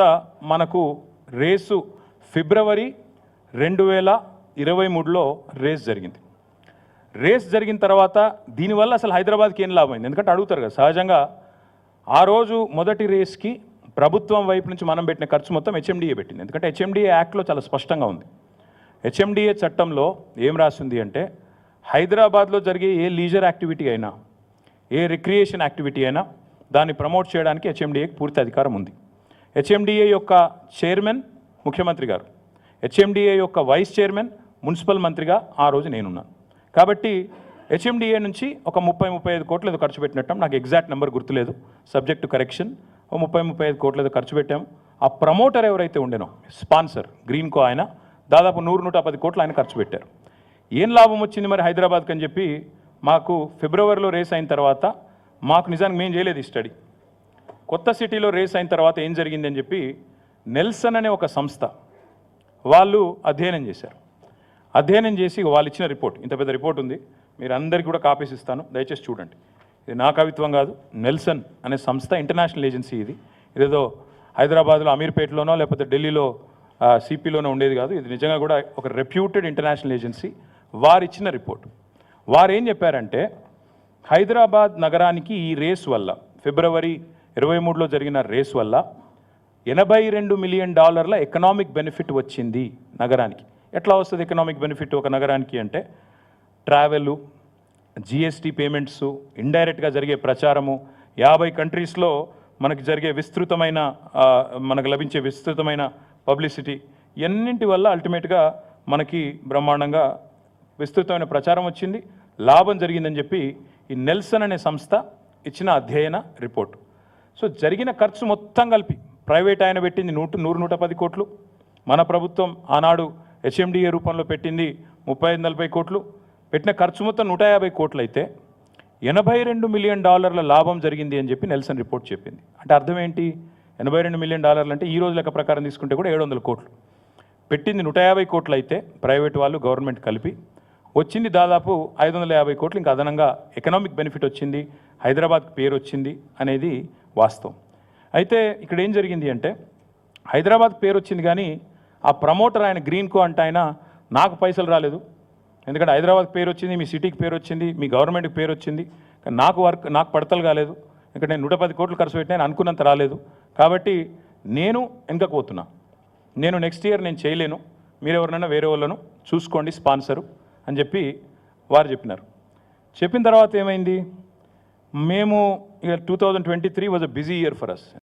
మనకు రేసు ఫిబ్రవరి 2023లో రేస్ జరిగింది. రేస్ జరిగిన తర్వాత దీనివల్ల అసలు హైదరాబాద్కి ఏం లాభం అయింది? ఎందుకంటే అడుగుతారు కదా సహజంగా. ఆ రోజు మొదటి రేస్కి ప్రభుత్వం వైపు నుంచి మనం పెట్టిన ఖర్చు మొత్తం హెచ్ఎండిఏ పెట్టింది. ఎందుకంటే హెచ్ఎండిఏ యాక్ట్లో చాలా స్పష్టంగా ఉంది. హెచ్ఎండిఏ చట్టంలో ఏం రాసింది అంటే హైదరాబాద్లో జరిగే ఏ లీజర్ యాక్టివిటీ అయినా, ఏ రిక్రియేషన్ యాక్టివిటీ అయినా దాన్ని ప్రమోట్ చేయడానికి హెచ్ఎండిఏకి పూర్తి అధికారం ఉంది. హెచ్ఎండిఏ యొక్క చైర్మన్ ముఖ్యమంత్రి గారు, హెచ్ఎండిఏ యొక్క వైస్ చైర్మన్ మున్సిపల్ మంత్రిగా ఆ రోజు నేనున్నాను. కాబట్టి హెచ్ఎండిఏ నుంచి ఒక 30-35 కోట్లు ఏదో ఖర్చు పెట్టినట్టు, నాకు ఎగ్జాక్ట్ నెంబర్ గుర్తులేదు, సబ్జెక్ట్ టు కరెక్షన్. 30-35 కోట్లు ఏదో ఖర్చు పెట్టాము. ఆ ప్రమోటర్ ఎవరైతే ఉండేనో స్పాన్సర్ గ్రీన్కో ఆయన దాదాపు 100-110 కోట్లు ఆయన ఖర్చు పెట్టారు. ఏం లాభం వచ్చింది మరి హైదరాబాద్కి అని చెప్పి మాకు ఫిబ్రవరిలో రేస్ అయిన తర్వాత మాకు నిజానికి మేము చేయలేదు ఈ స్టడీ. కొత్త సిటీలో రేస్ అయిన తర్వాత ఏం జరిగిందని చెప్పి నెల్సన్ అనే ఒక సంస్థ వాళ్ళు అధ్యయనం చేశారు. అధ్యయనం చేసి వాళ్ళు ఇచ్చిన రిపోర్ట్, ఇంత పెద్ద రిపోర్ట్ ఉంది, మీరు అందరికీ కూడా కాపీస్ ఇస్తాను, దయచేసి చూడండి. ఇది నా కవిత్వం కాదు, నెల్సన్ అనే సంస్థ ఇంటర్నేషనల్ ఏజెన్సీ. ఇదేదో హైదరాబాద్లో అమీర్పేటలోనో లేకపోతే ఢిల్లీలో సిపిలోనో ఉండేది కాదు. ఇది నిజంగా కూడా ఒక రెప్యూటెడ్ ఇంటర్నేషనల్ ఏజెన్సీ. వారు ఇచ్చిన రిపోర్ట్. వారు ఏం చెప్పారంటే హైదరాబాద్ నగరానికి ఈ రేస్ వల్ల, ఫిబ్రవరి 23లో జరిగిన రేస్ వల్ల $82 మిలియన్ ఎకనామిక్ బెనిఫిట్ వచ్చింది నగరానికి. ఎట్లా వస్తుంది ఎకనామిక్ బెనిఫిట్ ఒక నగరానికి అంటే ట్రావెలు, జిఎస్టీ పేమెంట్స్, ఇండైరెక్ట్గా జరిగే ప్రచారము, 50 కంట్రీస్లో మనకు జరిగే మనకు లభించే విస్తృతమైన పబ్లిసిటీ, ఎన్నింటి వల్ల అల్టిమేట్గా మనకి బ్రహ్మాండంగా విస్తృతమైన ప్రచారం వచ్చింది, లాభం జరిగిందని చెప్పి ఈ నెల్సన్ అనే సంస్థ ఇచ్చిన అధ్యయన రిపోర్ట్. సో జరిగిన ఖర్చు మొత్తం కలిపి ప్రైవేట్ ఆయన పెట్టింది 100-110 కోట్లు, మన ప్రభుత్వం ఆనాడు హెచ్ఎండిఏ రూపంలో పెట్టింది 35-40 కోట్లు, పెట్టిన ఖర్చు మొత్తం 150 కోట్లు అయితే $82 మిలియన్ లాభం జరిగింది అని చెప్పి నెల్సన్ రిపోర్ట్ చెప్పింది. అంటే అర్థం ఏంటి? $82 మిలియన్ అంటే ఈ రోజు లెక్క ప్రకారం తీసుకుంటే కూడా 700 కోట్లు. పెట్టింది 150 కోట్లు అయితే ప్రైవేట్ వాళ్ళు గవర్నమెంట్ కలిపి వచ్చింది దాదాపు 550 కోట్లు. ఇంకా అదనంగా ఎకనామిక్ బెనిఫిట్ వచ్చింది, హైదరాబాద్కి పేరు వచ్చింది అనేది వాస్తవం. అయితే ఇక్కడ ఏం జరిగింది అంటే హైదరాబాద్ పేరు వచ్చింది కానీ ఆ ప్రమోటర్ ఆయన గ్రీన్కో అంటే ఆయన నాకు పైసలు రాలేదు. ఎందుకంటే హైదరాబాద్ పేరు వచ్చింది, మీ సిటీకి పేరు వచ్చింది, మీ గవర్నమెంట్కి పేరు వచ్చింది, కానీ నాకు పడతలు కాలేదు. ఇక్కడ నేను 110 కోట్లు ఖర్చు పెట్టినా అనుకున్నంత రాలేదు. కాబట్టి నేను వెనకపోతున్నా, నేను నెక్స్ట్ ఇయర్ నేను చేయలేను, మీరు ఎవరినైనా వేరే వాళ్ళను చూసుకోండి స్పాన్సరు అని చెప్పి వారు చెప్పినారు. చెప్పిన తర్వాత ఏమైంది, మేము ఇక 2023 was a busy year for us.